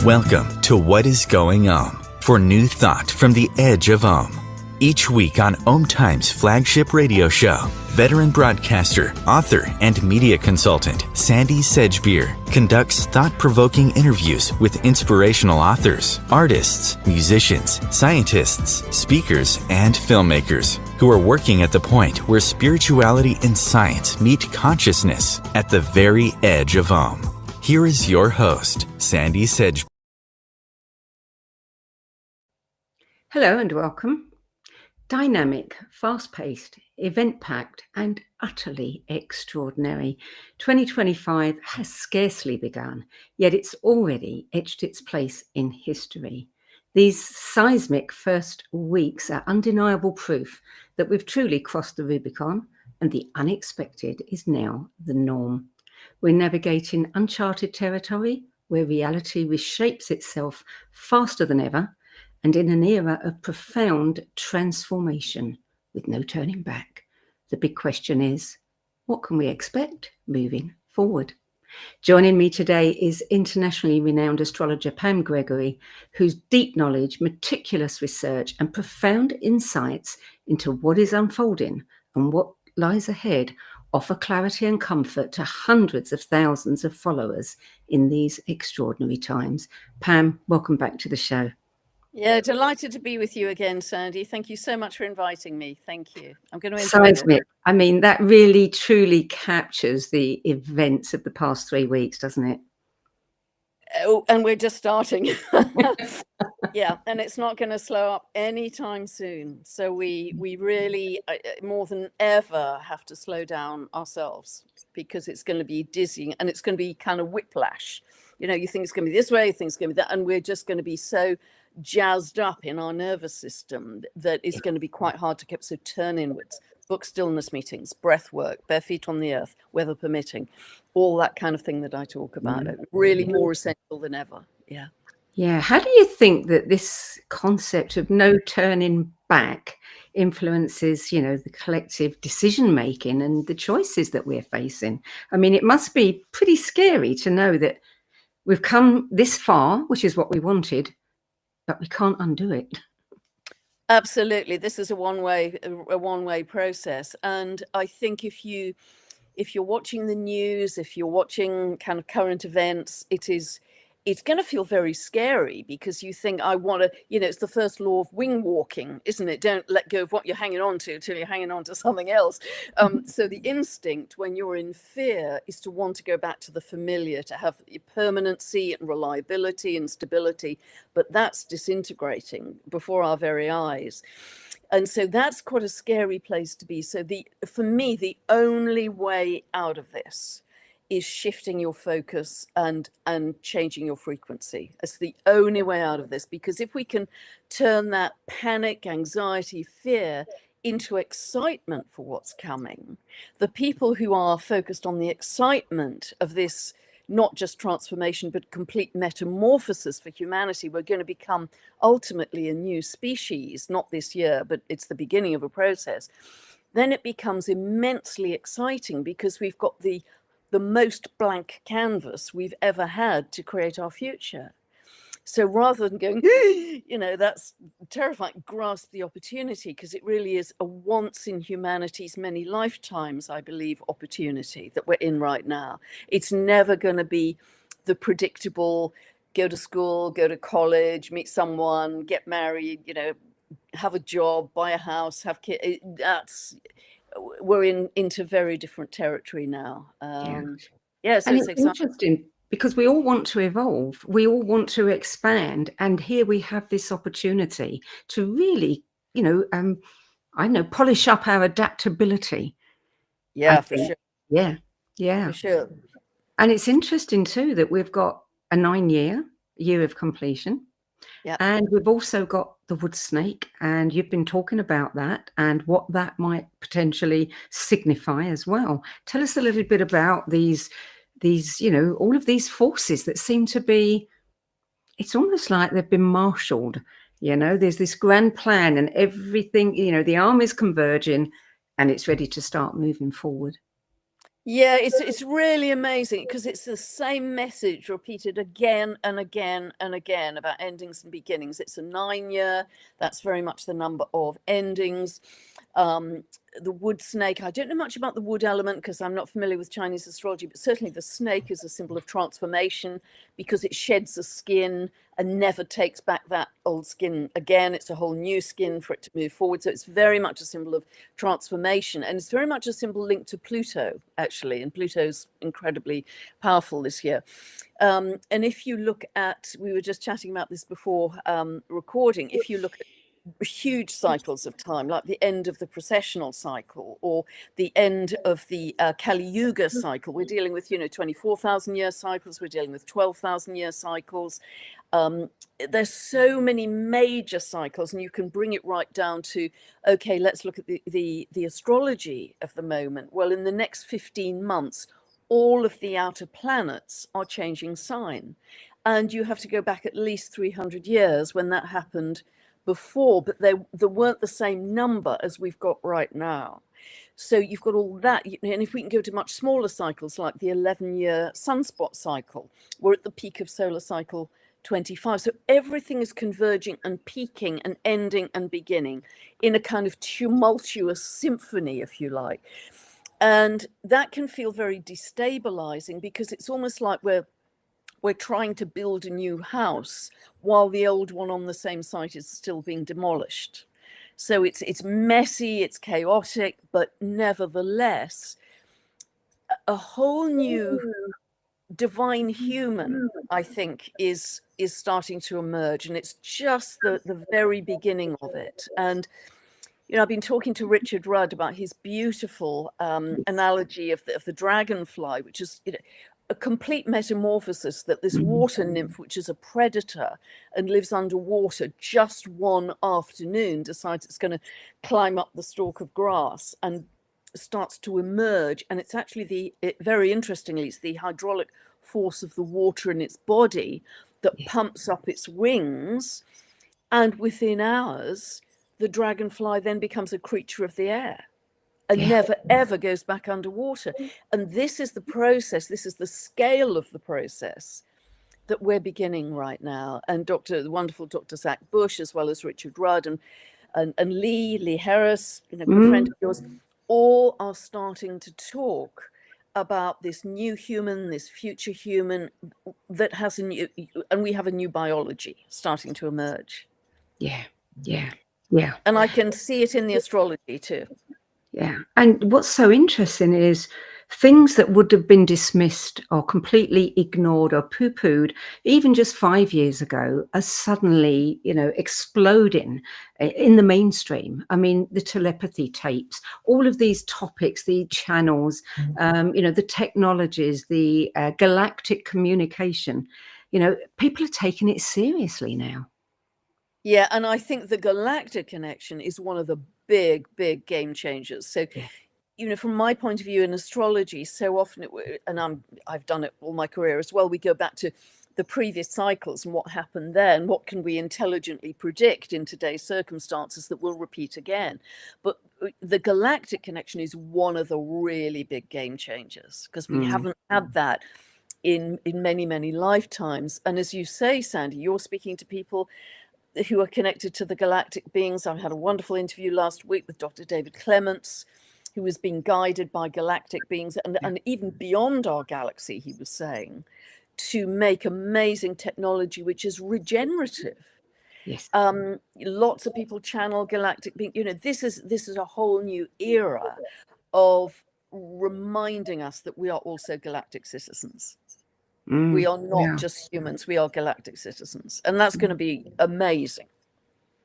Welcome to What is Going Om, for new thought from the edge of Om. Each week on Om Times flagship radio show, veteran broadcaster, author, and media consultant Sandie Sedgbeer conducts thought-provoking interviews with inspirational authors, artists, musicians, scientists, speakers, and filmmakers who are working at the point where spirituality and science meet consciousness at the very edge of Om. Here is your host, Sandie Sedgbeer. Hello and welcome. Dynamic, fast-paced, event-packed and utterly extraordinary. 2025 has scarcely begun, yet it's already etched its place in history. These seismic first weeks are undeniable proof that we've truly crossed the Rubicon and the unexpected is now the norm. We're navigating uncharted territory where reality reshapes itself faster than ever, and in an era of profound transformation with no turning back. The big question is, what can we expect moving forward? Joining me today is internationally renowned astrologer Pam Gregory, whose deep knowledge, meticulous research, and profound insights into what is unfolding and what lies ahead offer clarity and comfort to hundreds of thousands of followers in these extraordinary times. Pam, welcome back to the show. Yeah, delighted to be with you again, Sandie. Thank you so much for inviting me. Thank you. I'm going to Seismic. I mean, that really truly captures the events of the past 3 weeks, doesn't it? Oh, and we're just starting. Yeah, and it's not going to slow up anytime soon. So we really, more than ever, have to slow down ourselves because it's going to be dizzying and it's going to be kind of whiplash. You know, you think it's going to be this way, you think it's going to be that, and we're just going to be so jazzed up in our nervous system that it's going to be quite hard to keep. So turn inwards, book stillness meetings, breath work, bare feet on the earth, weather permitting, all that kind of thing that I talk about. Really more essential than ever. Yeah. How do you think that this concept of no turning back influences, the collective decision making and the choices that we're facing? I mean, it must be pretty scary to know that we've come this far, which is what we wanted, but we can't undo it. Absolutely. This is a one-way process. And I think if you're watching the news, if you're watching kind of current events, it's going to feel very scary because you think, I want to, it's the first law of wing walking, isn't it? Don't let go of what you're hanging on to until you're hanging on to something else. So the instinct when you're in fear is to want to go back to the familiar, to have permanency and reliability and stability, but that's disintegrating before our very eyes. And so that's quite a scary place to be. So for me, the only way out of this is shifting your focus and changing your frequency. It's the only way out of this, because if we can turn that panic, anxiety, fear into excitement for what's coming, the people who are focused on the excitement of this, not just transformation, but complete metamorphosis for humanity, we're going to become ultimately a new species, not this year, but it's the beginning of a process. Then it becomes immensely exciting because we've got the most blank canvas we've ever had to create our future. So rather than going, that's terrifying, grasp the opportunity, because it really is a once in humanity's many lifetimes, I believe, opportunity that we're in right now. It's never going to be the predictable, go to school, go to college, meet someone, get married, have a job, buy a house, have kids. We're into very different territory now. So it's interesting because we all want to evolve, we all want to expand, and here we have this opportunity to really, polish up our adaptability. Yeah, for sure. Yeah, for sure. And it's interesting too that we've got a 9-year of completion. Yeah. And we've also got the wood snake, and you've been talking about that and what that might potentially signify as well. Tell us a little bit about these, all of these forces that seem to be, it's almost like they've been marshaled. There's this grand plan and everything, the arm is converging and it's ready to start moving forward. Yeah, it's really amazing because it's the same message repeated again and again and again about endings and beginnings. It's a 9-year. That's very much the number of endings. The wood snake, I don't know much about the wood element because I'm not familiar with Chinese astrology, but certainly the snake is a symbol of transformation because it sheds the skin and never takes back that old skin again. It's a whole new skin for it to move forward. So it's very much a symbol of transformation, and it's very much a symbol linked to Pluto, actually, and Pluto's incredibly powerful this year. And if you look at, we were just chatting about this before recording, if you look at huge cycles of time, like the end of the processional cycle or the end of the Kali Yuga cycle, we're dealing with 24,000 year cycles, we're dealing with 12,000 year cycles. There's so many major cycles, and you can bring it right down to, okay, let's look at the astrology of the moment. Well, in the next 15 months, all of the outer planets are changing sign, and you have to go back at least 300 years when that happened before, but there weren't the same number as we've got right now. So you've got all that, and if we can go to much smaller cycles like the 11-year sunspot cycle, we're at the peak of solar cycle 25. So everything is converging and peaking and ending and beginning in a kind of tumultuous symphony, if you like. And that can feel very destabilizing because it's almost like we're trying to build a new house while the old one on the same site is still being demolished. So it's messy, it's chaotic, but nevertheless, a whole new divine human, I think, is starting to emerge, and it's just the very beginning of it. And I've been talking to Richard Rudd about his beautiful analogy of the dragonfly, which is a complete metamorphosis, that this water nymph, which is a predator and lives underwater, just one afternoon decides it's going to climb up the stalk of grass and starts to emerge. And it's actually very interestingly, it's the hydraulic force of the water in its body that pumps up its wings. And within hours, the dragonfly then becomes a creature of the air and never, ever goes back underwater. And this is the process, this is the scale of the process that we're beginning right now. And the wonderful Dr. Zach Bush, as well as Richard Rudd and Lee Harris, good friend of yours, all are starting to talk about this new human, this future human that has and we have a new biology starting to emerge. Yeah. And I can see it in the astrology too. Yeah. And what's so interesting is things that would have been dismissed or completely ignored or poo-pooed even just 5 years ago are suddenly, exploding in the mainstream. I mean, the telepathy tapes, all of these topics, the channels, the technologies, the galactic communication, people are taking it seriously now. Yeah, and I think the Galactic Connection is one of the big game changers. So, from my point of view in astrology, so often I've done it all my career as well. We go back to the previous cycles and what happened then. What can we intelligently predict in today's circumstances that will repeat again? But the Galactic Connection is one of the really big game changers because we haven't had that in many lifetimes. And as you say, Sandie, you're speaking to people who are connected to the galactic beings. I had a wonderful interview last week with Dr. David Clements, who was being guided by galactic beings and even beyond our galaxy, he was saying, to make amazing technology which is regenerative. Yes. Lots of people channel galactic beings. This is a whole new era of reminding us that we are also galactic citizens. We are not just humans, we are galactic citizens. And that's going to be amazing.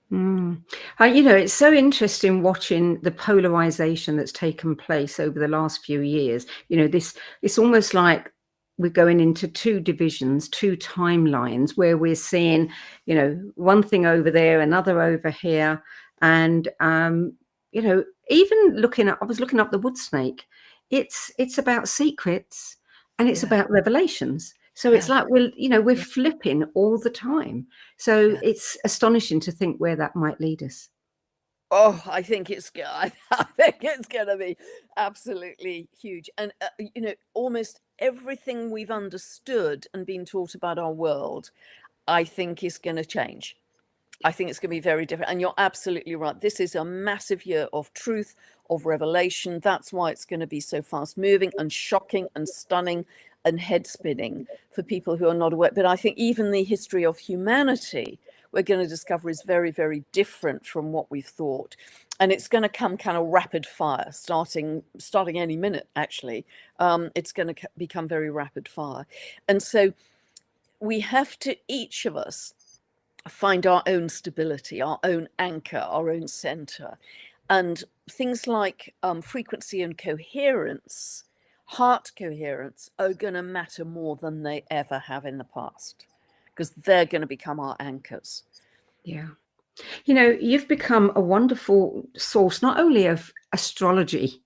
It's so interesting watching the polarization that's taken place over the last few years. It's almost like we're going into two divisions, two timelines, where we're seeing, one thing over there, another over here. And, even I was looking up the wood snake. It's about secrets and it's about revelations. So it's like we're flipping all the time. So it's astonishing to think where that might lead us. Oh, I think it's going going to be absolutely huge. And, almost everything we've understood and been taught about our world, I think is going to change. I think it's going to be very different. And you're absolutely right. This is a massive year of truth, of revelation. That's why it's going to be so fast moving and shocking and stunning and head spinning for people who are not aware. But I think even the history of humanity, we're going to discover is very, very different from what we've thought. And it's going to come kind of rapid fire, starting any minute, actually. It's going to become very rapid fire. And so we have to, each of us, find our own stability, our own anchor, our own center. And things like frequency and coherence, heart coherence, are going to matter more than they ever have in the past, because they're going to become our anchors. Yeah. You've become a wonderful source, not only of astrology,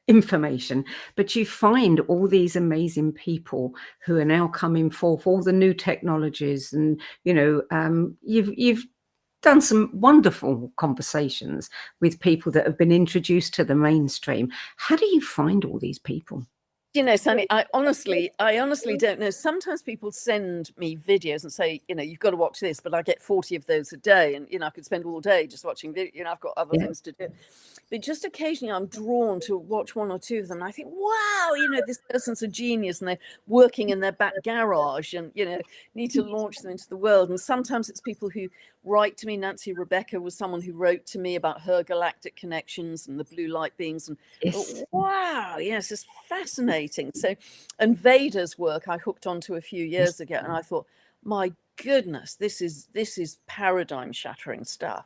information, but you find all these amazing people who are now coming forth, all the new technologies, and you've done some wonderful conversations with people that have been introduced to the mainstream. How do you find all these people? Sandie, I honestly don't know. Sometimes people send me videos and say, you've got to watch this, but I get 40 of those a day, and I could spend all day just watching video. I've got other things to do. But just occasionally I'm drawn to watch one or two of them, and I think, wow, this person's a genius, and they're working in their back garage, and need to launch them into the world. And sometimes it's people who write to me. Nancy Rebecca was someone who wrote to me about her galactic connections and the blue light beings, and wow, yes, it's fascinating. So, and Veda's work I hooked onto a few years ago, and I thought, my goodness, this is paradigm shattering stuff.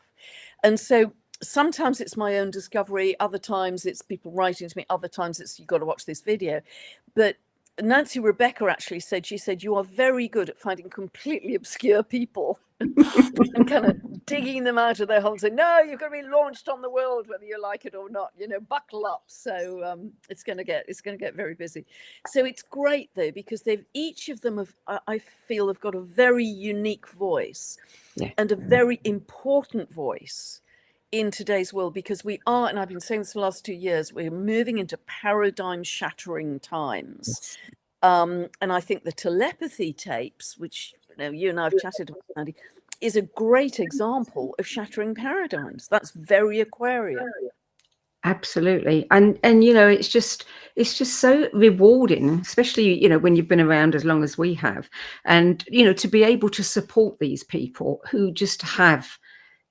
And so sometimes it's my own discovery, other times it's people writing to me, other times it's you've got to watch this video. But Nancy Rebecca actually said, you are very good at finding completely obscure people and kind of digging them out of their holes, and no, you're going to be launched on the world whether you like it or not, buckle up. So it's going to get very busy. So it's great though, because each of them I feel have got a very unique voice, and a very important voice in today's world, because we are, and I've been saying this for the last 2 years, we're moving into paradigm shattering times. And I think the telepathy tapes, which you and I have chatted about, Andy, is a great example of shattering paradigms. That's very Aquarian. Absolutely. And it's just so rewarding, especially when you've been around as long as we have, and to be able to support these people who just have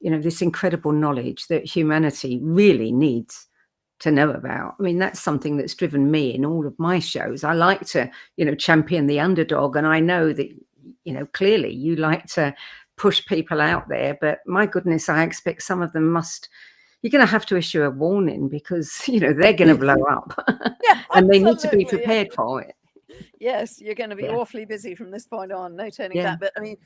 this incredible knowledge that humanity really needs to know about. I mean, that's something that's driven me in all of my shows. I like to champion the underdog, and I know that clearly you like to push people out there, but my goodness, I expect some of them you're going to have to issue a warning, because they're going to blow up. And they need to be prepared for it. Yes, you're going to be awfully busy from this point on, no turning back. But I mean,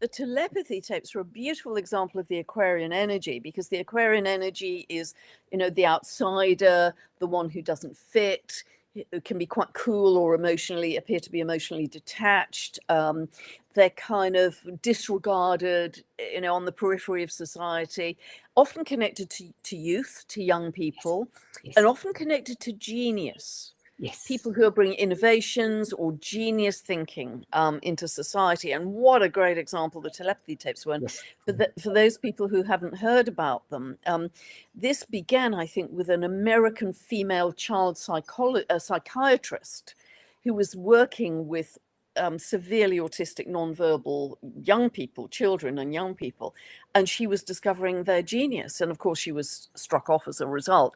the telepathy tapes are a beautiful example of the Aquarian energy, because the Aquarian energy is, the outsider, the one who doesn't fit. It can be quite cool or appear to be emotionally detached. They're kind of disregarded, on the periphery of society, often connected to youth, to young people, and often connected to genius. People who are bringing innovations or genius thinking into society. And what a great example the telepathy tapes were. For those people who haven't heard about them, this began, I think, with an American female child psychiatrist who was working with severely autistic nonverbal young people, children and young people, and she was discovering their genius, and of course she was struck off as a result.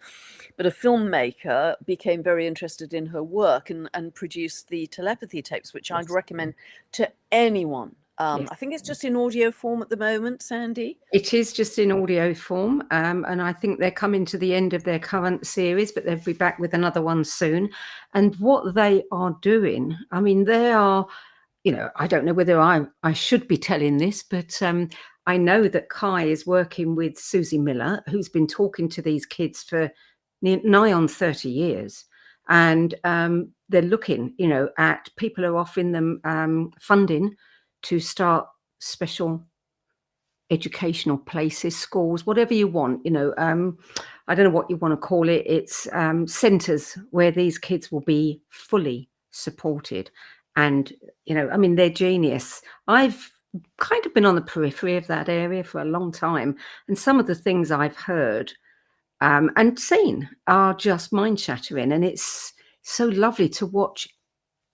But a filmmaker became very interested in her work and produced the telepathy tapes, which I'd recommend to anyone. I think it's just in audio form at the moment, Sandie. It is just in audio form, and I think they're coming to the end of their current series, but they'll be back with another one soon. And what they are doing, I mean, they are, I don't know whether I should be telling this, but I know that Kai is working with Susie Miller, who's been talking to these kids for nigh on 30 years. And they're looking, at people who are offering them funding to start special educational places, schools, whatever you want, I don't know what you want to call it. It's centres where these kids will be fully supported. And, I mean, they're genius. I've kind of been on the periphery of that area for a long time. And some of the things I've heard and seen are just mind shattering. And it's so lovely to watch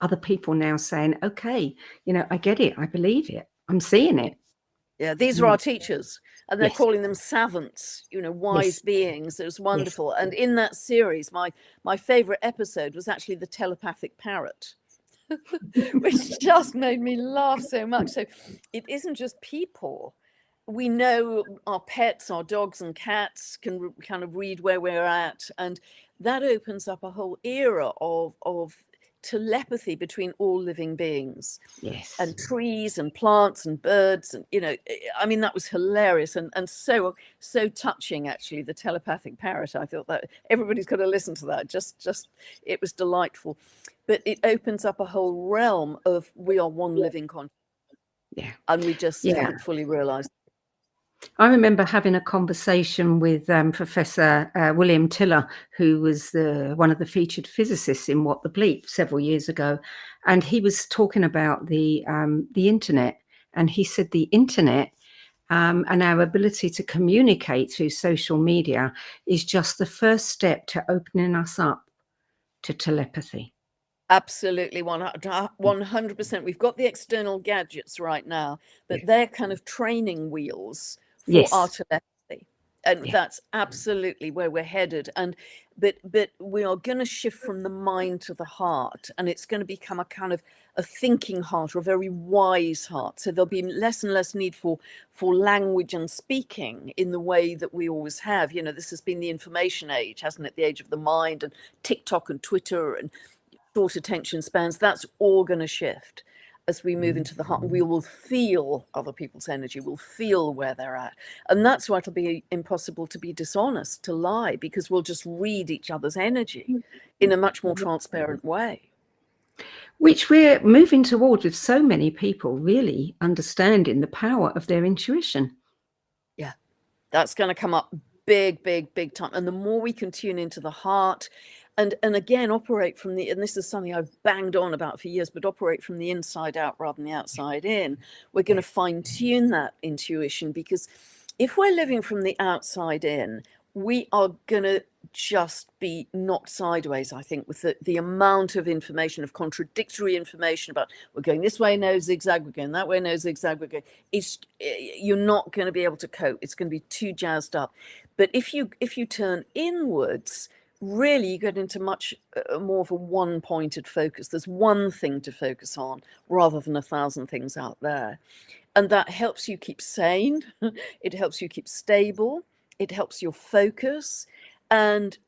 other people now saying, okay, I get it. I believe it. I'm seeing it. Yeah, these are Mm. our teachers, and they're Yes. calling them savants, wise Yes. beings. It was Yes. wonderful. And in that series, my favorite episode was actually the telepathic parrot, which just made me laugh so much. So it isn't just people. We know our pets, our dogs and cats can kind of read where we're at, and that opens up a whole era of telepathy between all living beings, Yes. and trees and plants and birds. And I mean, that was hilarious and so touching, actually. The telepathic parrot, I thought that everybody's got to listen to that. Just it was delightful. But it opens up a whole realm of we are one living consciousness, Yeah. and we just Yeah. haven't fully realized. I remember having a conversation with Professor William Tiller, who was one of the featured physicists in What the Bleep several years ago, and he was talking about the internet, and he said the internet and our ability to communicate through social media is just the first step to opening us up to telepathy. Absolutely, 100%. We've got the external gadgets right now, but Yeah. they're kind of training wheels for Yes. our telepathy, and Yeah. that's absolutely where we're headed. And but we are going to shift from the mind to the heart, and it's going to become a kind of a thinking heart, or a very wise heart. So there'll be less and less need for language and speaking in the way that we always have. This has been the information age, hasn't it? The age of the mind, and TikTok and Twitter and short attention spans. That's all going to shift as we move into the heart. We will feel other people's energy. We'll feel where they're at. And that's why it'll be impossible to be dishonest, to lie, because we'll just read each other's energy in a much more transparent way. Which we're moving towards, with so many people really understanding the power of their intuition. Yeah, that's going to come up big, big, big time. And the more we can tune into the heart, and again operate from and this is something I've banged on about for years, but operate from the inside out rather than the outside in, we're going to fine tune that intuition. Because if we're living from the outside in, we are going to just be knocked sideways, I think, with the amount of information, of contradictory information about we're going this way, no zigzag, we're going that way, no zigzag, we're going. You're not going to be able to cope. It's going to be too jazzed up. But if you turn inwards, really you get into much more of a one-pointed focus. There's one thing to focus on rather than 1,000 things out there. And that helps you keep sane. It helps you keep stable. It helps your focus. And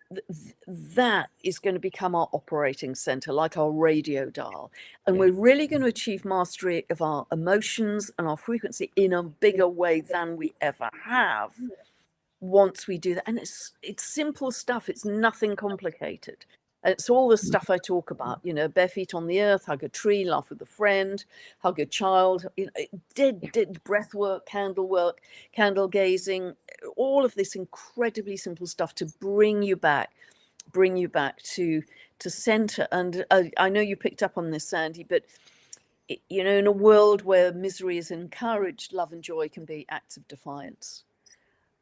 that is going to become our operating center, like our radio dial. And we're really going to achieve mastery of our emotions and our frequency in a bigger way than we ever have once we do that. And it's simple stuff. It's nothing complicated. It's all the stuff I talk about, bare feet on the earth, hug a tree, laugh with a friend, hug a child, did breath work, candle gazing, all of this incredibly simple stuff to bring you back to center. And I know you picked up on this, Sandie, but in a world where misery is encouraged, love and joy can be acts of defiance.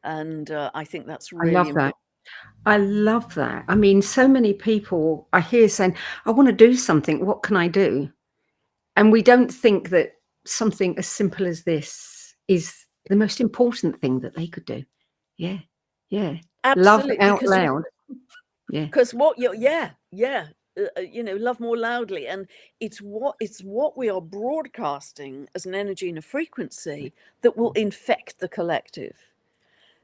And I think that's really important. I love that. I mean, so many people I hear saying, I want to do something. What can I do? And we don't think that something as simple as this is the most important thing that they could do. Yeah. Yeah. Absolutely. Love out loud. Yeah. Because love more loudly. And it's what we are broadcasting as an energy and a frequency that will infect the collective.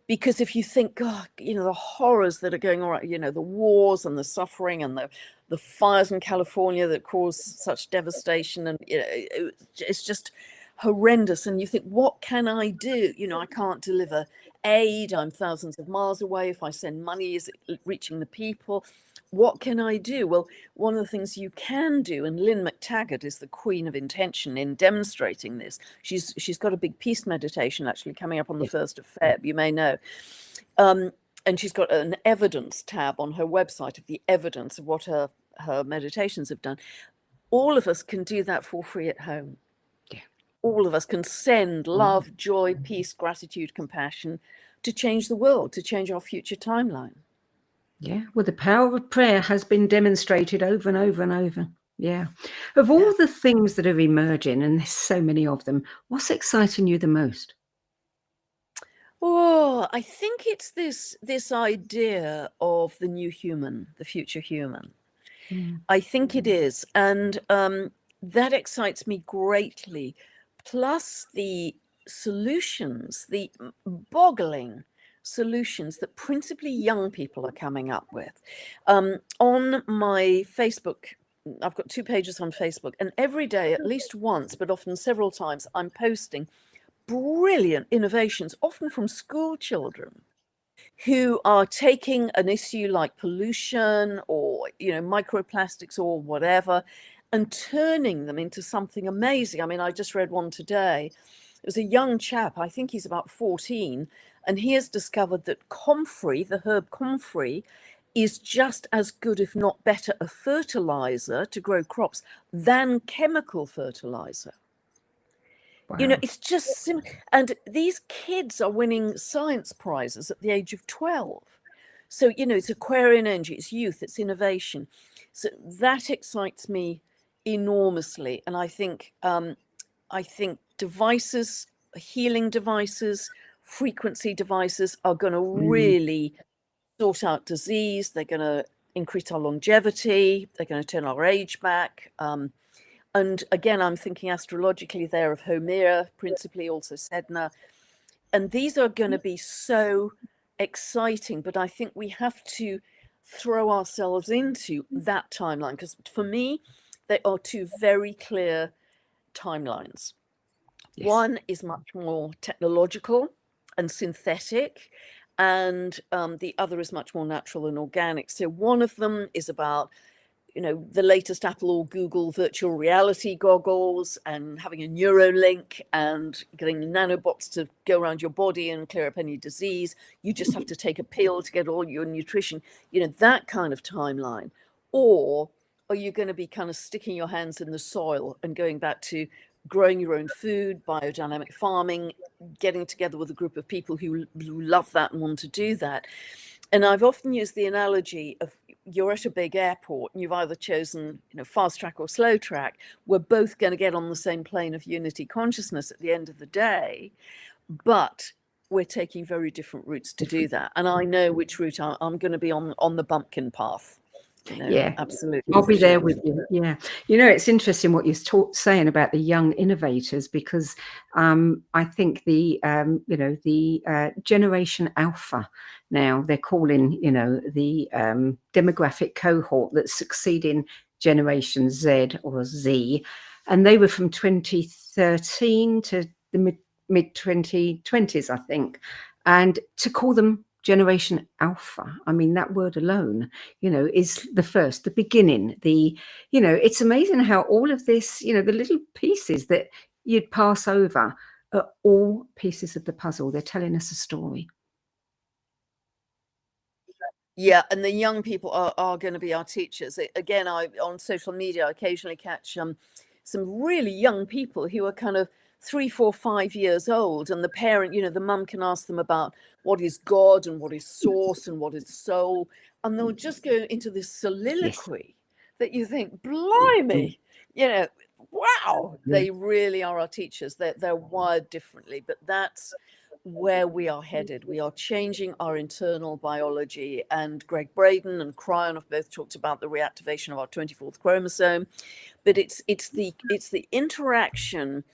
Because if you think, God, the horrors that are going on, the wars and the suffering and the fires in California that cause such devastation, and it's just horrendous. And you think, what can I do? I can't deliver aid? I'm thousands of miles away. If I send money, is it reaching the people? What can I do? Well, one of the things you can do, and Lynn McTaggart is the queen of intention in demonstrating this. She's got a big peace meditation actually coming up on the 1st of Feb, you may know. And she's got an evidence tab on her website of the evidence of what her meditations have done. All of us can do that for free at home. Yeah. All of us can send love, joy, peace, gratitude, compassion to change the world, to change our future timeline. Yeah, well, the power of prayer has been demonstrated over and over and over. Yeah. Of all the things that are emerging, and there's so many of them, what's exciting you the most? Oh, I think it's this idea of the new human, the future human. I think it is. And that excites me greatly. Plus the solutions, the boggling solutions that principally young people are coming up with. On my Facebook, I've got 2 pages on Facebook, and every day, at least once, but often several times, I'm posting brilliant innovations, often from school children, who are taking an issue like pollution or, microplastics or whatever, and turning them into something amazing. I mean, I just read one today. It was a young chap, I think he's about 14, and he has discovered that comfrey, the herb comfrey, is just as good, if not better, a fertilizer to grow crops than chemical fertilizer. Wow. It's just and these kids are winning science prizes at the age of 12. So, it's Aquarian energy, it's youth, it's innovation. So that excites me enormously. And I think devices, healing devices, frequency devices are going to really sort out disease. They're going to increase our longevity. They're going to turn our age back. And again, I'm thinking astrologically there of Homera, principally also Sedna. And these are going to be so exciting, but I think we have to throw ourselves into that timeline, because for me, they are 2 very clear timelines. Yes. One is much more technological and synthetic, and the other is much more natural and organic. So one of them is about the latest Apple or Google virtual reality goggles and having a Neuralink and getting nanobots to go around your body and clear up any disease. You just have to take a pill to get all your nutrition, that kind of timeline. Or are you going to be kind of sticking your hands in the soil and going back to growing your own food, biodynamic farming, getting together with a group of people who love that and want to do that? And I've often used the analogy of you're at a big airport and you've either chosen, fast track or slow track. We're both going to get on the same plane of unity consciousness at the end of the day, but we're taking very different routes to do that. And I know which route I'm going to be on the bumpkin path. Yeah, absolutely. I'll be there with you. Yeah, it's interesting what you're saying about the young innovators, because I think the Generation Alpha, now they're calling the demographic cohort that's succeeding Generation Z or Z, and they were from 2013 to the mid 2020s, I think, and to call them Generation Alpha, I mean, that word alone, is the beginning. It's amazing how all of this, the little pieces that you'd pass over are all pieces of the puzzle. They're telling us a story. Yeah, and the young people are going to be our teachers. Again, on social media, I occasionally catch some really young people who are kind of 3, 4, 5 years old, and the parent, the mum can ask them about what is God and what is source and what is soul, and they'll just go into this soliloquy that you think, blimey, wow, they really are our teachers. They're wired differently, but that's where we are headed. We are changing our internal biology, and Greg Braden and Cryon have both talked about the reactivation of our 24th chromosome, but it's the interaction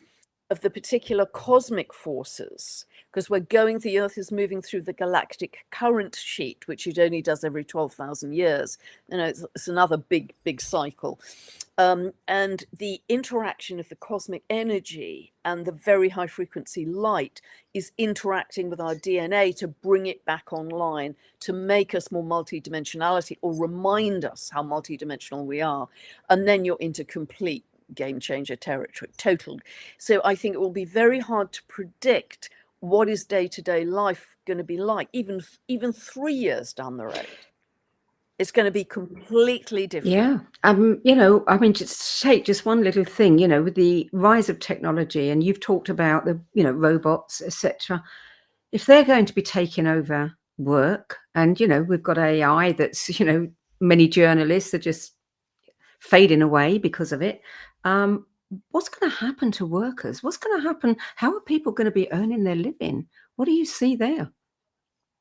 of the particular cosmic forces, because the Earth is moving through the galactic current sheet, which it only does every 12,000 years. It's another big cycle. And the interaction of the cosmic energy and the very high frequency light is interacting with our DNA to bring it back online, to make us more multidimensionality, or remind us how multidimensional we are. And then you're into complete game changer territory, total. So I think it will be very hard to predict what is day-to-day life going to be like, even 3 years down the road. It's going to be completely different. Yeah. Just take just one little thing, with the rise of technology, and you've talked about the, robots, etc. If they're going to be taking over work, and, we've got AI that's, many journalists are just fading away because of it. What's going to happen to workers? What's going to happen? How are people going to be earning their living? What do you see there?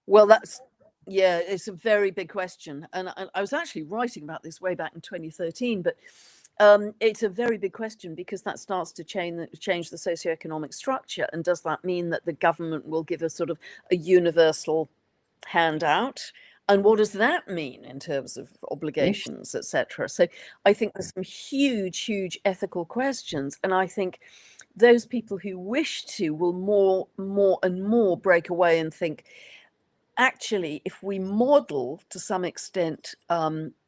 Well, it's a very big question. And I was actually writing about this way back in 2013, but it's a very big question, because that starts to change the socioeconomic structure. And does that mean that the government will give a sort of a universal handout? And what does that mean in terms of obligations, etc.? So I think there's some huge ethical questions. And I think those people who wish to will more and more break away and think, actually, if we model to some extent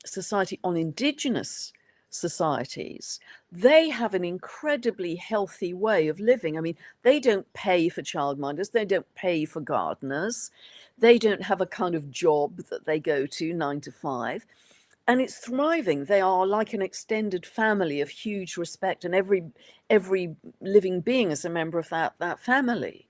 society on indigenous societies, they have an incredibly healthy way of living. I mean, they don't pay for childminders, they don't pay for gardeners, they don't have a kind of job that they go to 9 to 5, and it's thriving. They are like an extended family of huge respect, and every living being is a member of that family.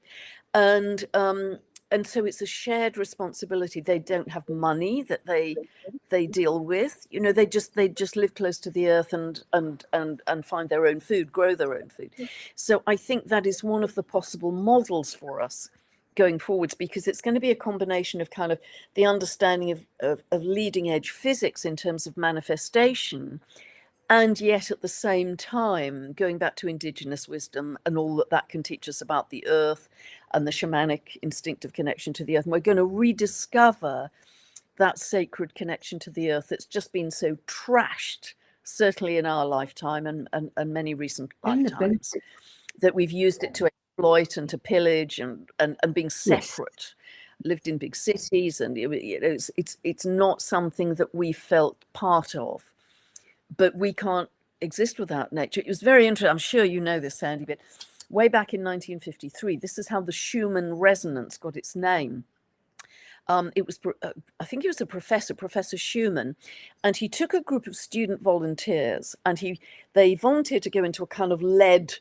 And so it's a shared responsibility. They don't have money that they deal with. They just live close to the earth and find their own food, grow their own food. So I think that is one of the possible models for us going forwards, because it's going to be a combination of kind of the understanding of leading edge physics in terms of manifestation, and yet at the same time going back to indigenous wisdom and all that can teach us about the earth and the shamanic instinctive connection to the earth. And we're going to rediscover that sacred connection to the earth that's just been so trashed, certainly in our lifetime and many recent lifetimes, that we've used it to exploit and to pillage and being separate. Yes. Lived in big cities, and it's not something that we felt part of. But we can't exist without nature. It was very interesting. I'm sure you know this, Sandie, but way back in 1953, this is how the Schumann resonance got its name. It was, I think he was a professor, Professor Schumann, and he took a group of student volunteers, and they volunteered to go into a kind of lead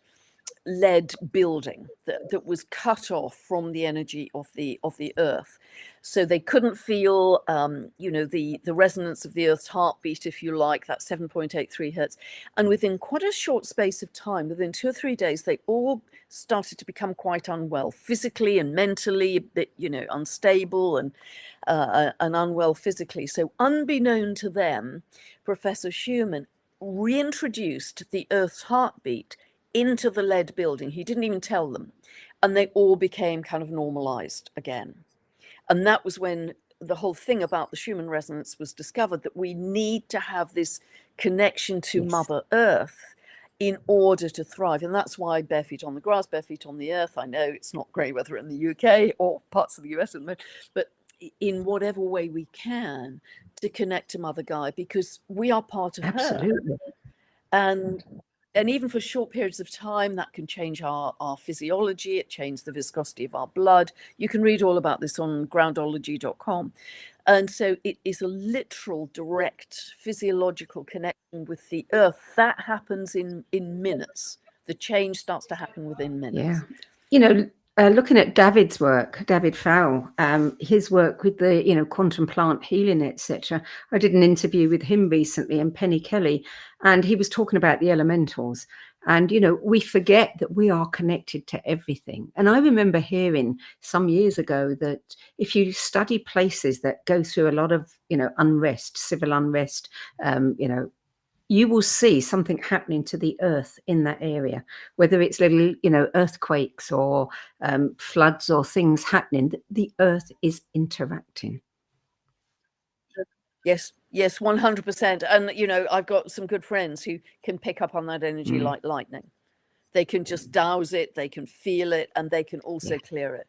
building that was cut off from the energy of the earth, so they couldn't feel the resonance of the earth's heartbeat, if you like, that 7.83 hertz. And within quite a short space of time, within 2 or 3 days, they all started to become quite unwell, physically and mentally, a bit unstable and unwell physically. So unbeknown to them, Professor Schumann reintroduced the earth's heartbeat into the lead building. He didn't even tell them, and they all became kind of normalized again. And that was when the whole thing about the Schumann resonance was discovered, that we need to have this connection to Mother Earth in order to thrive. And that's why bare feet on the grass, bare feet on the earth. I know it's not great weather in the UK or parts of the US at the moment, but in whatever way we can, to connect to Mother Gaia, because we are part of Absolutely. her. And even for short periods of time, that can change our physiology. It changes the viscosity of our blood. You can read all about this on groundology.com. And so it is a literal, direct physiological connection with the earth. That happens in minutes. The change starts to happen within minutes. Yeah. Looking at David's work, David Fowle, his work with the, quantum plant healing, etc. I did an interview with him recently, and Penny Kelly, and he was talking about the elementals. And, we forget that we are connected to everything. And I remember hearing some years ago that if you study places that go through a lot of, unrest, civil unrest, you will see something happening to the earth in that area, whether it's little, earthquakes or floods or things happening. The earth is interacting. Yes, 100%. And, I've got some good friends who can pick up on that energy like lightning. They can just douse it, they can feel it, and they can also clear it.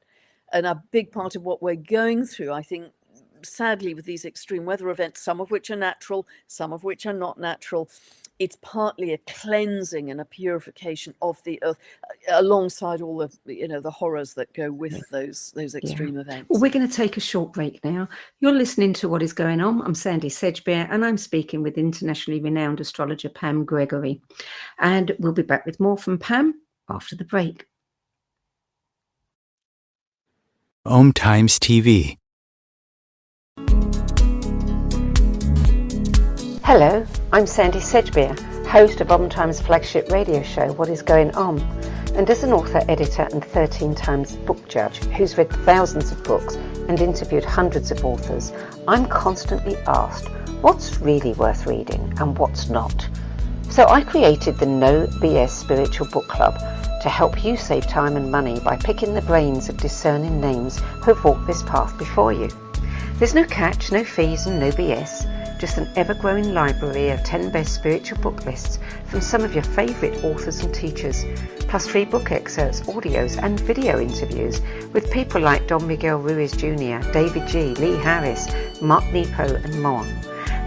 And a big part of what we're going through, I think, sadly, with these extreme weather events, some of which are natural, some of which are not natural, it's partly a cleansing and a purification of the earth, alongside all the the horrors that go with those extreme events. Well, we're going to take a short break now. You're listening to What Is Going On. I'm Sandie Sedgbeer, and I'm speaking with internationally renowned astrologer Pam Gregory. And we'll be back with more from Pam after the break. Om Times TV. Hello, I'm Sandie Sedgbeer, host of Om Times' flagship radio show, What Is Going On? And as an author, editor and 13 times book judge who's read thousands of books and interviewed hundreds of authors, I'm constantly asked what's really worth reading and what's not. So I created the No BS Spiritual Book Club to help you save time and money by picking the brains of discerning names who've walked this path before you. There's no catch, no fees and no BS. Just an ever-growing library of 10 best spiritual book lists from some of your favourite authors and teachers, plus free book excerpts, audios and video interviews with people like Don Miguel Ruiz Jr., David G., Lee Harris, Mark Nepo and more.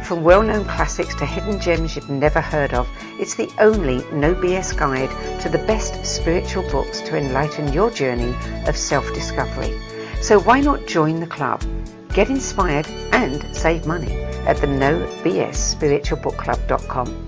From well-known classics to hidden gems you've never heard of, it's the only no BS guide to the best spiritual books to enlighten your journey of self-discovery. So why not join the club? Get inspired and save money at the nobsspiritualbookclub.com.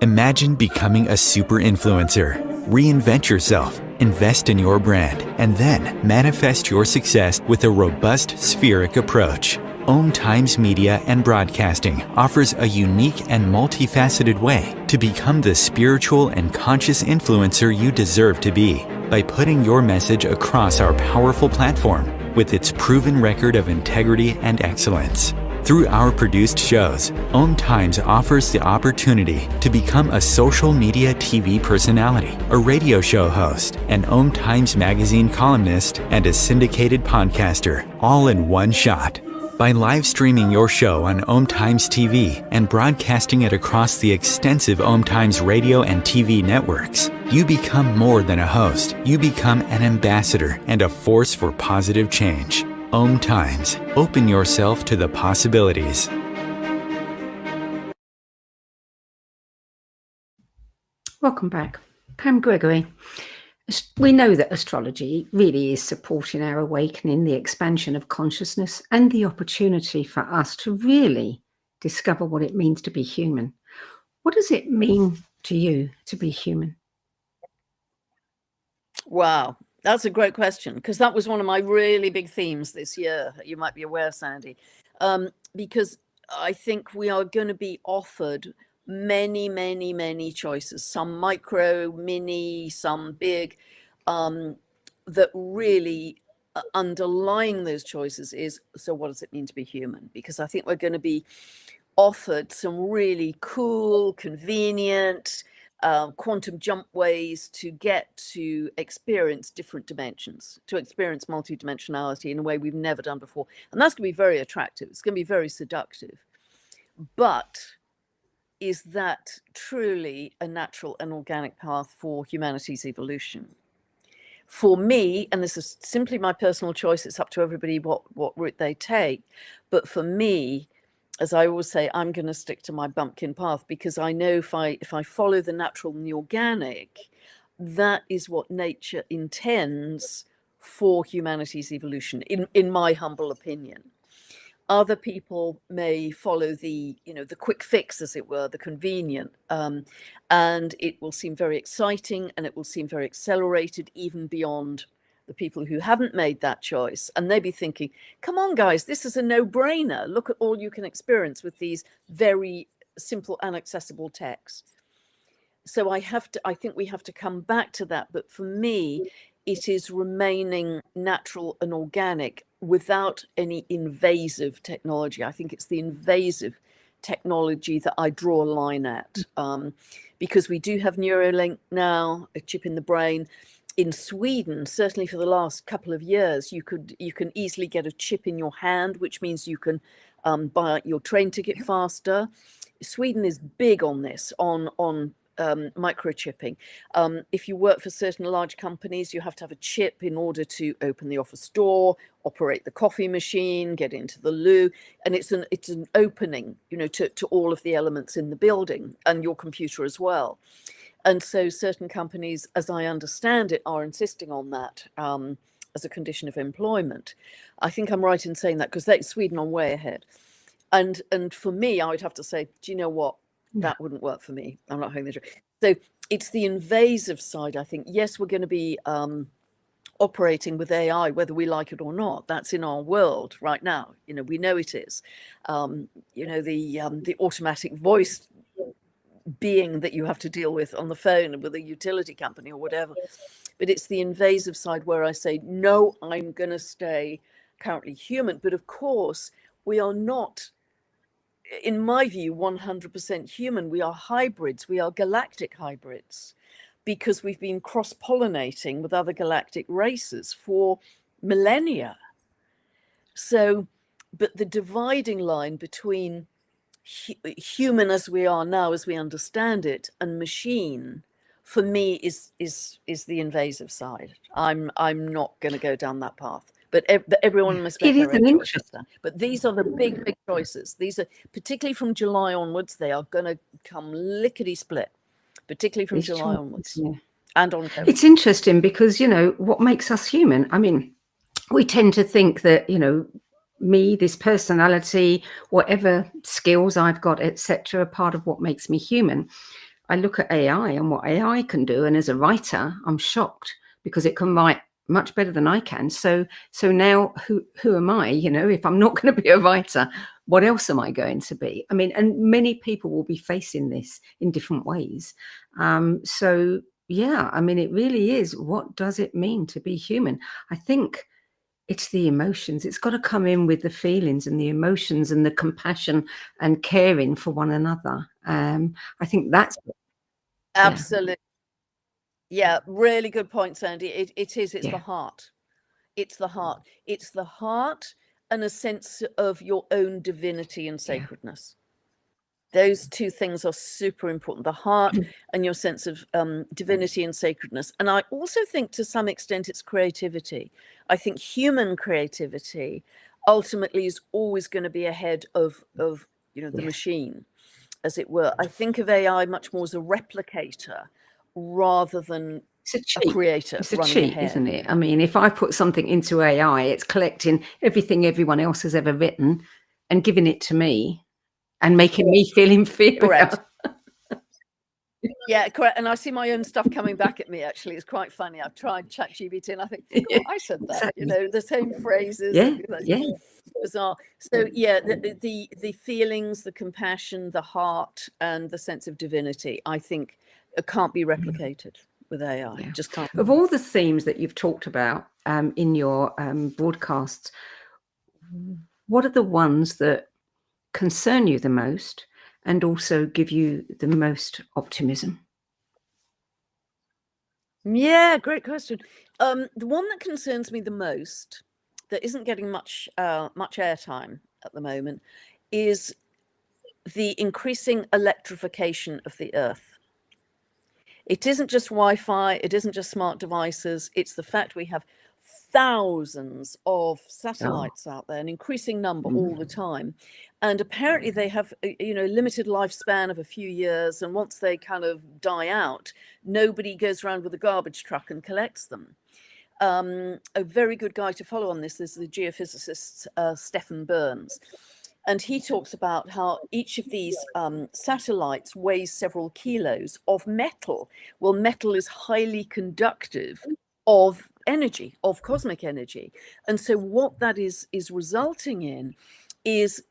Imagine becoming a super influencer. Reinvent yourself, invest in your brand, and then manifest your success with a robust spheric approach. Om Times Media and Broadcasting offers a unique and multifaceted way to become the spiritual and conscious influencer you deserve to be by putting your message across our powerful platform with its proven record of integrity and excellence. Through our produced shows, Om Times offers the opportunity to become a social media TV personality, a radio show host, an Om Times magazine columnist, and a syndicated podcaster, all in one shot. By live streaming your show on Om Times TV and broadcasting it across the extensive Om Times radio and TV networks, you become more than a host. You become an ambassador and a force for positive change. Om Times. Open yourself to the possibilities. Welcome back. Pam Gregory. We know that astrology really is supporting our awakening, the expansion of consciousness, and the opportunity for us to really discover what it means to be human. What does it mean to you to be human? Wow, that's a great question, because that was one of my really big themes this year. You might be aware, Sandie, because I think we are going to be offered many choices, some micro, mini, some big, that really underlying those choices is, so what does it mean to be human? Because I think we're going to be offered some really cool, convenient, quantum jump ways to get to experience different dimensions, to experience multidimensionality in a way we've never done before. And that's going to be very attractive. It's going to be very seductive. But is that truly a natural and organic path for humanity's evolution? For me, and this is simply my personal choice, it's up to everybody what route they take. But for me, as I always say, I'm going to stick to my bumpkin path, because I know if I follow the natural and the organic, that is what nature intends for humanity's evolution, in my humble opinion. Other people may follow the quick fix, as it were, the convenient, and it will seem very exciting and it will seem very accelerated, even beyond the people who haven't made that choice. And they'd be thinking, come on, guys, this is a no-brainer. Look at all you can experience with these very simple and accessible texts. So I think we have to come back to that. But for me, it is remaining natural and organic without any invasive technology. I think it's the invasive technology that I draw a line at, because we do have Neuralink now, a chip in the brain. In Sweden, certainly for the last couple of years, you can easily get a chip in your hand, which means you can buy your train ticket faster. Sweden is big on this, on microchipping. If you work for certain large companies, you have to have a chip in order to open the office door, operate the coffee machine, get into the loo, and it's an opening, to all of the elements in the building and your computer as well. And so certain companies, as I understand it, are insisting on that as a condition of employment. I think I'm right in saying that, because Sweden are way ahead. And for me, I would have to say, do you know what? That wouldn't work for me. I'm not having the truth. So it's the invasive side, I think. Yes, we're going to be operating with AI, whether we like it or not. That's in our world right now. We know it is. The automatic voice being that you have to deal with on the phone with a utility company or whatever. But it's the invasive side where I say, no, I'm going to stay currently human. But of course, we are not, in my view, 100% human. We are hybrids. We are galactic hybrids, because we've been cross-pollinating with other galactic races for millennia. So, but the dividing line between human as we are now, as we understand it, and machine, for me, is the invasive side. I'm not going to go down that path. But everyone must make their own choices. But these are the big choices. These are, particularly from July onwards, they are going to come lickety-split, particularly from July onwards. Yeah. And on COVID. It's interesting because, what makes us human? I mean, we tend to think that, me, this personality, whatever skills I've got, etc., part of what makes me human. I look at AI and what AI can do, and as a writer, I'm shocked because it can write much better than I can. So now who am I? If I'm not going to be a writer, what else am I going to be? I mean, and many people will be facing this in different ways. So yeah, I mean, it really is. What does it mean to be human? I think it's the emotions. It's got to come in with the feelings and the emotions and the compassion and caring for one another. I think that's absolutely. Yeah, really good point, Sandie. It is. It's the heart. It's the heart. It's the heart and a sense of your own divinity and sacredness. Those two things are super important, the heart and your sense of divinity and sacredness. And I also think to some extent it's creativity. I think human creativity ultimately is always going to be ahead of the machine, as it were. I think of AI much more as a replicator rather than a creator. It's a cheat, isn't it? I mean, if I put something into AI, it's collecting everything everyone else has ever written and giving it to me. And making me feel inferior. Correct. Yeah, correct. And I see my own stuff coming back at me, actually. It's quite funny. I've tried ChatGPT and I think, I said that, exactly. The same phrases. Yeah. Bizarre. So yeah, the feelings, the compassion, the heart, and the sense of divinity, I think can't be replicated with AI. Yeah. Just can't. Of all the themes that you've talked about in your broadcasts, what are the ones that concern you the most and also give you the most optimism? Yeah, great question. The one that concerns me the most, that isn't getting much airtime at the moment, is the increasing electrification of the Earth. It isn't just Wi-Fi, it isn't just smart devices, it's the fact we have thousands of satellites out there, an increasing number all the time. And apparently they have limited lifespan of a few years, and once they kind of die out, nobody goes around with a garbage truck and collects them. A very good guy to follow on this is the geophysicist Stephen Burns. And he talks about how each of these satellites weighs several kilos of metal. Well, metal is highly conductive of energy, of cosmic energy. And so what that is resulting in is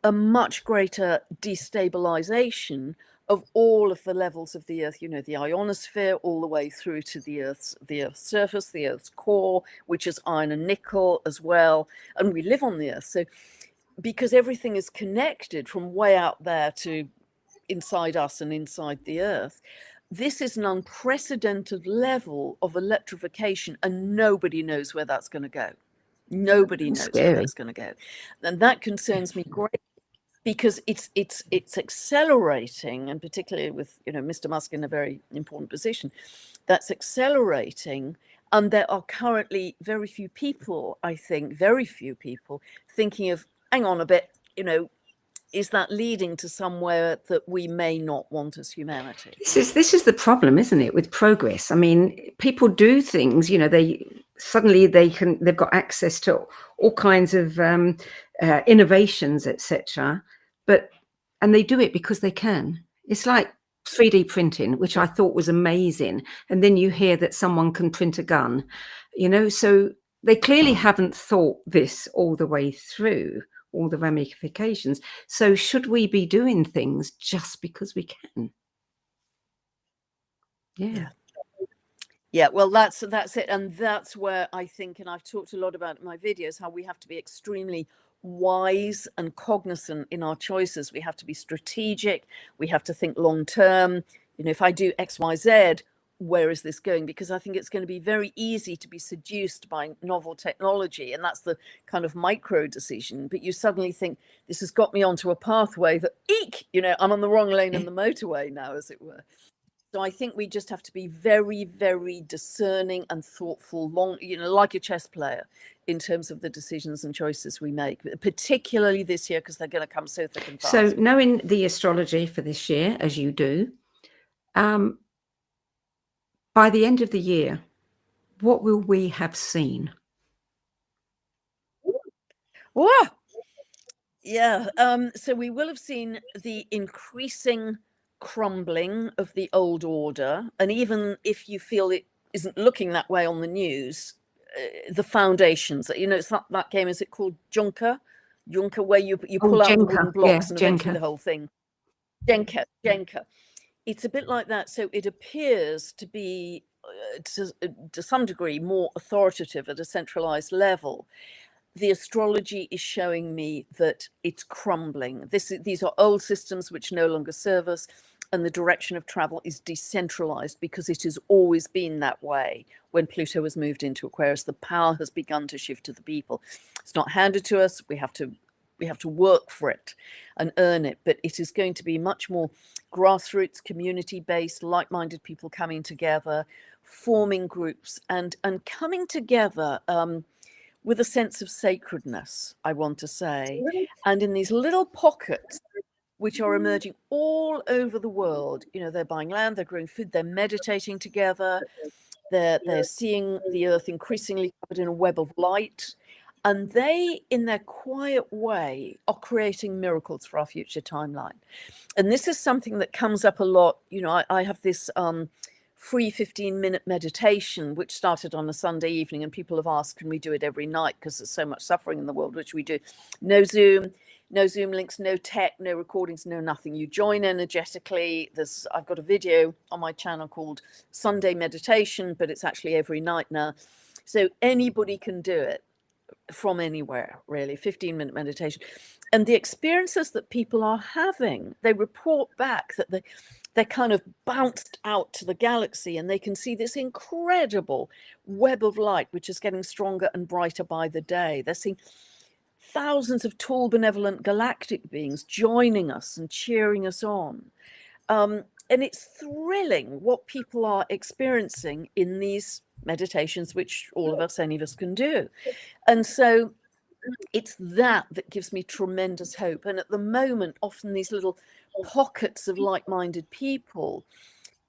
a much greater destabilization of all of the levels of the Earth, the ionosphere, all the way through to the Earth's surface, the Earth's core, which is iron and nickel as well. And we live on the Earth. So because everything is connected from way out there to inside us and inside the earth. This is an unprecedented level of electrification, and nobody knows where that's going to go. Nobody knows where that's going to go. And that concerns me greatly, because it's accelerating, and particularly with, you know, Mr. Musk in a very important position, that's accelerating. And there are currently very few people, I think, very few people thinking of, hang on a bit, you know, is that leading to somewhere that we may not want as humanity? This is the problem, isn't it, with progress? I mean, people do things, you know, they've got access to all kinds of innovations, etc. And they do it because they can. It's like 3D printing, which I thought was amazing. And then you hear that someone can print a gun, you know, so they clearly haven't thought this all the way through, all the ramifications. So should we be doing things just because we can? Yeah, well, that's it. And that's where I think, and I've talked a lot about in my videos, how we have to be extremely wise and cognizant in our choices. We have to be strategic. We have to think long term. You know, if I do X, Y, Z, where is this going? Because I think it's going to be very easy to be seduced by novel technology. And that's the kind of micro decision. But you suddenly think, this has got me onto a pathway that, eek, you know, I'm on the wrong lane in the motorway now, as it were. So I think we just have to be very, very discerning and thoughtful, you know, like a chess player, in terms of the decisions and choices we make, particularly this year, because they're going to come so thick and fast. So knowing the astrology for this year, as you do, by the end of the year, what will we have seen? Whoa! Yeah, so we will have seen the increasing crumbling of the old order. And even if you feel it isn't looking that way on the news, the foundations, you know, it's not that game, is it called Junker, where you pull out the wooden blocks and eventually the whole thing. Jenka. It's a bit like that. So it appears to be, to some degree, more authoritative at a centralized level. The astrology is showing me that it's crumbling. These are old systems which no longer serve us, and the direction of travel is decentralized, because it has always been that way. When Pluto has moved into Aquarius, the power has begun to shift to the people. It's not handed to us. We have to work for it and earn it. But it is going to be much more grassroots, community-based, like-minded people coming together, forming groups, and coming together with a sense of sacredness, I want to say. And in these little pockets which are emerging all over the world, you know, they're buying land, they're growing food, they're meditating together, they're seeing the earth increasingly covered in a web of light. And they, in their quiet way, are creating miracles for our future timeline. And this is something that comes up a lot. You know, I have this free 15-minute meditation, which started on a Sunday evening, and people have asked, can we do it every night? Because there's so much suffering in the world, which we do. No Zoom links, no tech, no recordings, no nothing. You join energetically. I've got a video on my channel called Sunday Meditation, but it's actually every night now. So anybody can do it from anywhere, really. 15-minute meditation. And the experiences that people are having, they report back that they're kind of bounced out to the galaxy, and they can see this incredible web of light, which is getting stronger and brighter by the day. They're seeing thousands of tall, benevolent galactic beings joining us and cheering us on. And it's thrilling what people are experiencing in these meditations, which all of us, any of us, can do. And so it's that gives me tremendous hope. And at the moment, often these little pockets of like-minded people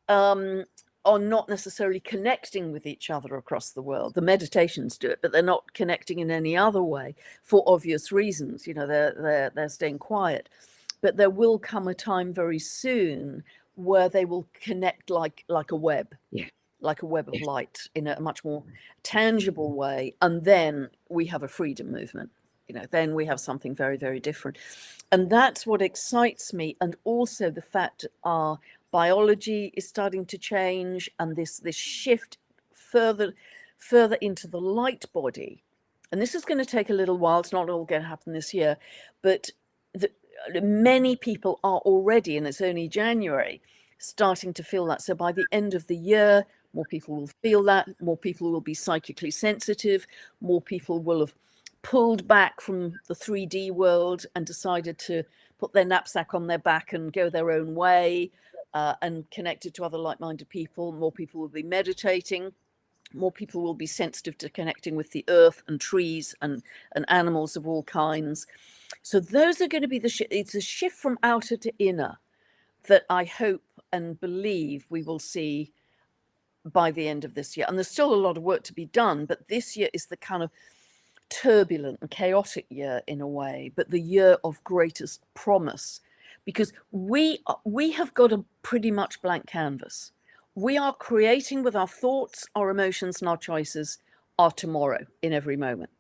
are not necessarily connecting with each other across the world. The meditations do it, but they're not connecting in any other way for obvious reasons. You know, they're staying quiet. But there will come a time very soon where they will connect like a web. Yeah. Like a web of light in a much more tangible way. And then we have a freedom movement. You know, then we have something very, very different. And that's what excites me. And also the fact our biology is starting to change, and this shift further into the light body and this is going to take a little while, it's not all going to happen this year, but many people are already, and it's only January, starting to feel that. So by the end of the year, more people will feel that, more people will be psychically sensitive, more people will have pulled back from the 3D world and decided to put their knapsack on their back and go their own way, and connected to other like-minded people. More people will be meditating. More people will be sensitive to connecting with the earth and trees and animals of all kinds. So those are going to be it's a shift from outer to inner that I hope and believe we will see by the end of this year. And there's still a lot of work to be done, but this year is the kind of turbulent and chaotic year in a way, but the year of greatest promise, because we have got a pretty much blank canvas. We are creating with our thoughts, our emotions, and our choices our tomorrow in every moment.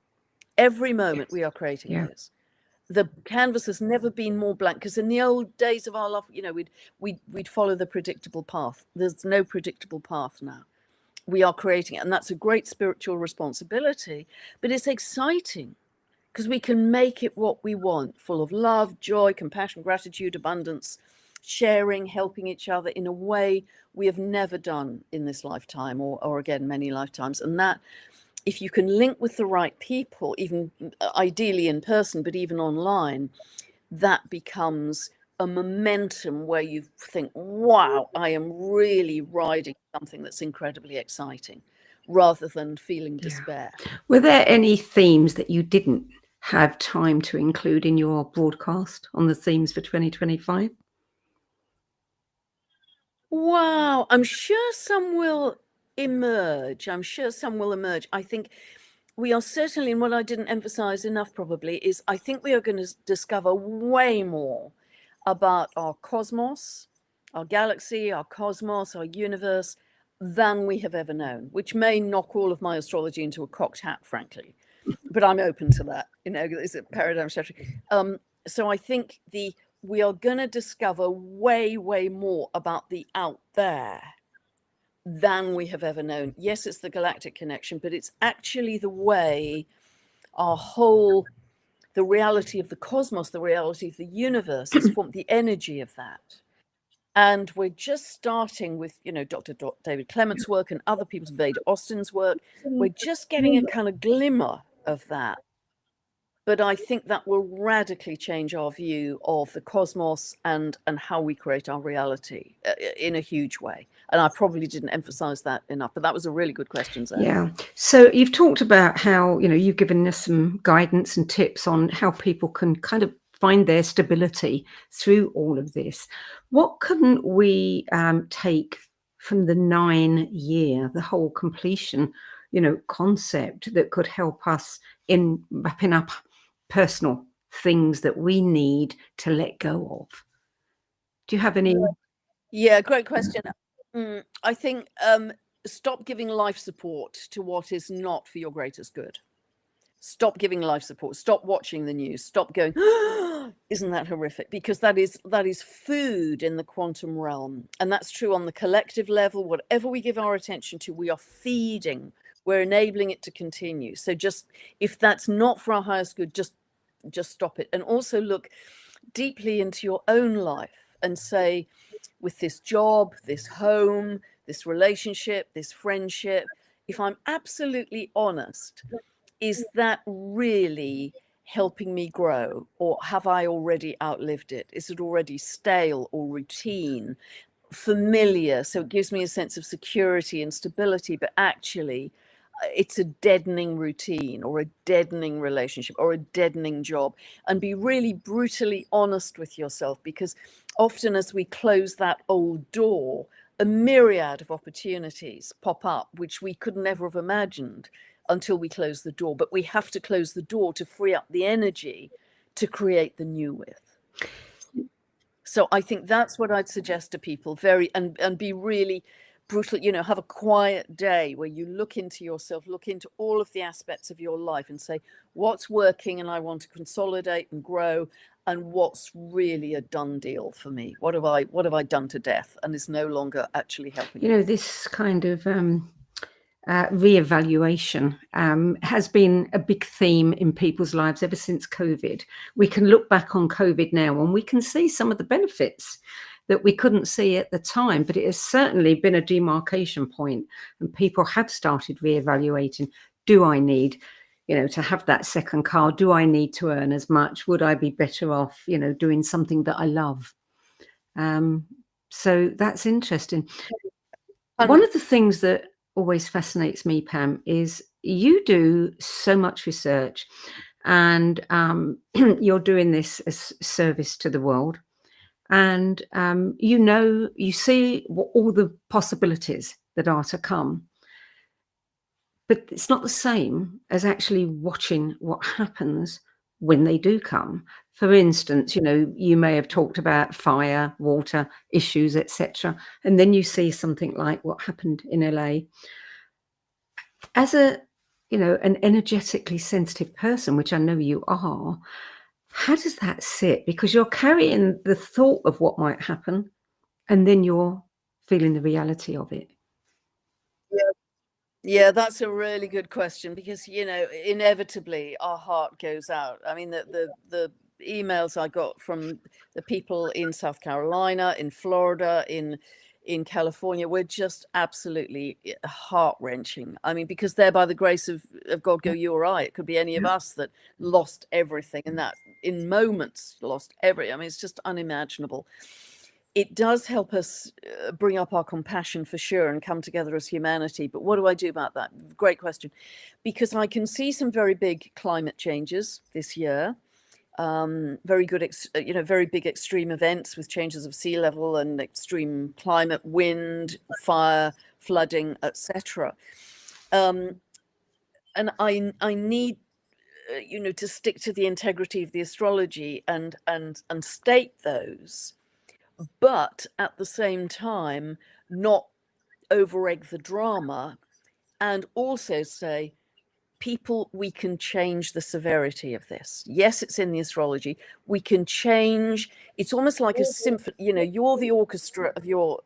Every moment we are creating this. The canvas has never been more blank, because in the old days of our life, we'd follow the predictable path. There's no predictable path now. We are creating it, and that's a great spiritual responsibility, but it's exciting because we can make it what we want, full of love, joy, compassion, gratitude, abundance, sharing, helping each other in a way we have never done in this lifetime, or again, many lifetimes. And that, if you can link with the right people, even ideally in person, but even online, that becomes a momentum where you think, wow, I am really riding something that's incredibly exciting, rather than feeling despair. Were there any themes that you didn't have time to include in your broadcast on the themes for 2025? Wow, I'm sure some will emerge. I think we are certainly, and what I didn't emphasize enough probably is, I think we are going to discover way more about our cosmos, our galaxy, our cosmos, our universe, than we have ever known, which may knock all of my astrology into a cocked hat, frankly. But I'm open to that. It's a paradigm shift. So I think we are going to discover way, way more about the out there than we have ever known. Yes, it's the Galactic Connection, but it's actually the way the reality of the cosmos, the reality of the universe is formed, the energy of that. And we're just starting with, Dr. David Clement's work and other people's, Veda Austin's work. We're just getting a kind of glimmer of that. But I think that will radically change our view of the cosmos and how we create our reality in a huge way. And I probably didn't emphasize that enough, but that was a really good question, Zoe. Yeah. So you've talked about how, you've given us some guidance and tips on how people can kind of find their stability through all of this. What can we take from the 9-year, the whole completion, concept that could help us in wrapping up personal things that we need to let go of? Do you have any? Yeah, great question. I think stop giving life support to what is not for your greatest good. Stop giving life support. Stop watching the news. Stop going, isn't that horrific? Because that is food in the quantum realm. And that's true on the collective level. Whatever we give our attention to, we are feeding. We're enabling it to continue. So just, if that's not for our highest good, just stop it. And also look deeply into your own life and say, with this job, this home, this relationship, this friendship, if I'm absolutely honest, is that really helping me grow? Or have I already outlived it? Is it already stale or routine, familiar? So it gives me a sense of security and stability, but actually it's a deadening routine or a deadening relationship or a deadening job. And be really brutally honest with yourself, because often as we close that old door, a myriad of opportunities pop up, which we could never have imagined until we close the door. But we have to close the door to free up the energy to create the new with. So I think that's what I'd suggest to people, and be really brutal, have a quiet day where you look into yourself, look into all of the aspects of your life and say, what's working and I want to consolidate and grow, and what's really a done deal for me? What have I done to death and is no longer actually helping me? This kind of reevaluation has been a big theme in people's lives ever since COVID. We can look back on COVID now and we can see some of the benefits that we couldn't see at the time, but it has certainly been a demarcation point, and people have started reevaluating. Do I need, to have that second car? Do I need to earn as much? Would I be better off, doing something that I love? So that's interesting. One of the things that always fascinates me, Pam, is you do so much research, and you're doing this as service to the world. And you see all the possibilities that are to come, but it's not the same as actually watching what happens when they do come. For instance, you may have talked about fire, water issues, etc., and then you see something like what happened in LA. As an energetically sensitive person, which I know you are, how does that sit? Because you're carrying the thought of what might happen, and then you're feeling the reality of it. Yeah, that's a really good question, because inevitably our heart goes out. I mean, the emails I got from the people in South Carolina, in Florida, in California were just absolutely heart-wrenching. I mean, because they're, by the grace of God, go you or I. It could be any of us that lost everything, and that in moments lost everything. I mean, it's just unimaginable. It does help us bring up our compassion, for sure, and come together as humanity. But what do I do about that? Great question. Because I can see some very big climate changes this year. Very big extreme events with changes of sea level and extreme climate, wind, fire, flooding, etc. And I need to stick to the integrity of the astrology and state those, but at the same time not over-egg the drama, and also say, people, we can change the severity of this. Yes, it's in the astrology. We can change. It's almost like a symphony. You're the orchestra of your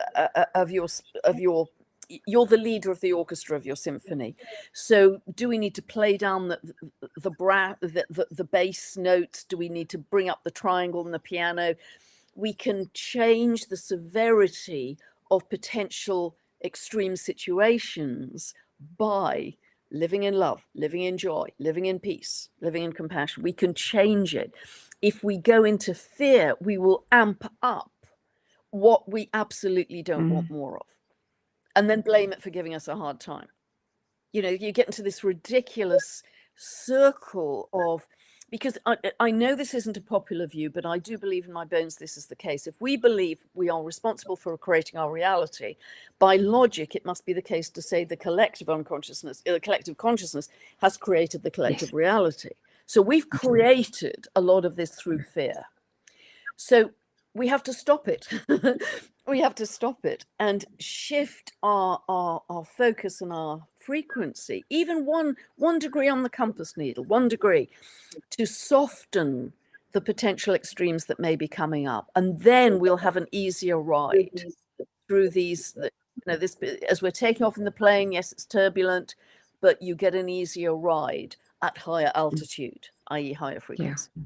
you're the leader of the orchestra of your symphony. So do we need to play down the bass notes? Do we need to bring up the triangle and the piano? We can change the severity of potential extreme situations by living in love, living in joy, living in peace, living in compassion. We can change it. If we go into fear, we will amp up what we absolutely don't want more of, and then blame it for giving us a hard time. You get into this ridiculous circle of, because I know this isn't a popular view, but I do believe in my bones this is the case. If we believe we are responsible for creating our reality, by logic, it must be the case to say the collective consciousness has created the collective reality. So we've created a lot of this through fear. So we have to stop it. We have to stop it and shift our focus and our frequency, even one degree on the compass needle, 1 degree, to soften the potential extremes that may be coming up. And then we'll have an easier ride through these, this, as we're taking off in the plane. Yes, it's turbulent, but you get an easier ride at higher altitude, i.e. higher frequency. Yeah.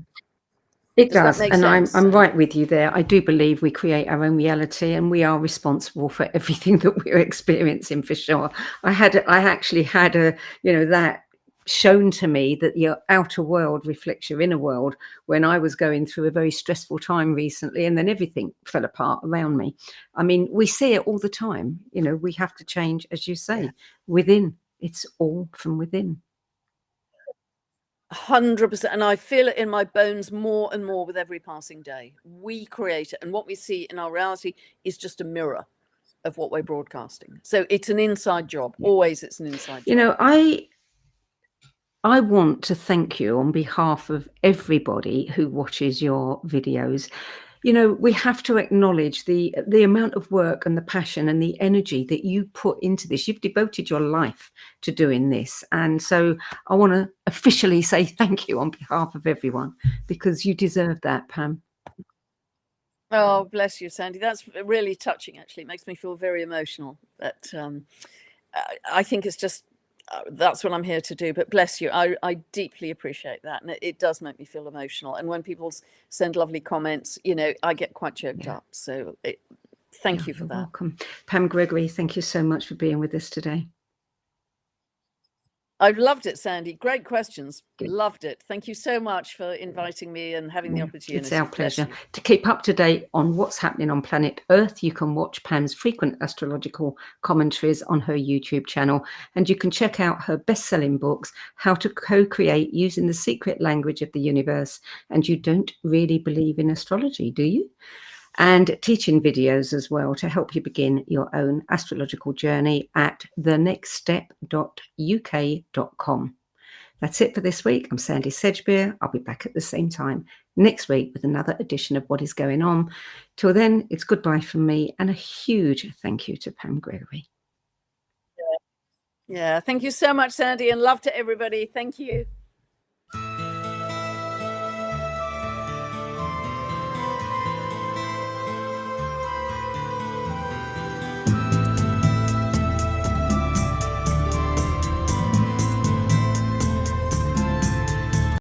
It does, and I'm right with you there. I do believe we create our own reality, and we are responsible for everything that we're experiencing, for sure. I actually had that shown to me, that your outer world reflects your inner world, when I was going through a very stressful time recently, and then everything fell apart around me. I mean, we see it all the time. We have to change, as you say, within. It's all from within. 100%, and I feel it in my bones more and more with every passing day. We create it, and what we see in our reality is just a mirror of what we're broadcasting. So it's an inside job. Always, it's an inside job. I want to thank you on behalf of everybody who watches your videos. We have to acknowledge the amount of work and the passion and the energy that you put into this. You've devoted your life to doing this. And so I want to officially say thank you on behalf of everyone, because you deserve that, Pam. Oh, bless you, Sandie. That's really touching, actually. It makes me feel very emotional. But I think it's just that's what I'm here to do. But bless you, I deeply appreciate that, and it does make me feel emotional. And when people send lovely comments, you know, I get quite choked up. So thank you for that. Welcome. Pam Gregory, thank you so much for being with us today. I've loved it, Sandie. Great questions. Good. Loved it. Thank you so much for inviting me and having the opportunity. It's our pleasure. To keep up to date on what's happening on planet Earth, you can watch Pam's frequent astrological commentaries on her YouTube channel, and you can check out her best-selling books, How to Co-Create Using the Secret Language of the Universe. And you don't really believe in astrology, do you? And teaching videos as well to help you begin your own astrological journey at thenextstep.uk.com. That's it for this week. I'm Sandie Sedgbeer. I'll be back at the same time next week with another edition of What Is Going On. Till then, it's goodbye from me and a huge thank you to Pam Gregory. Yeah, thank you so much, Sandie, and love to everybody. Thank you.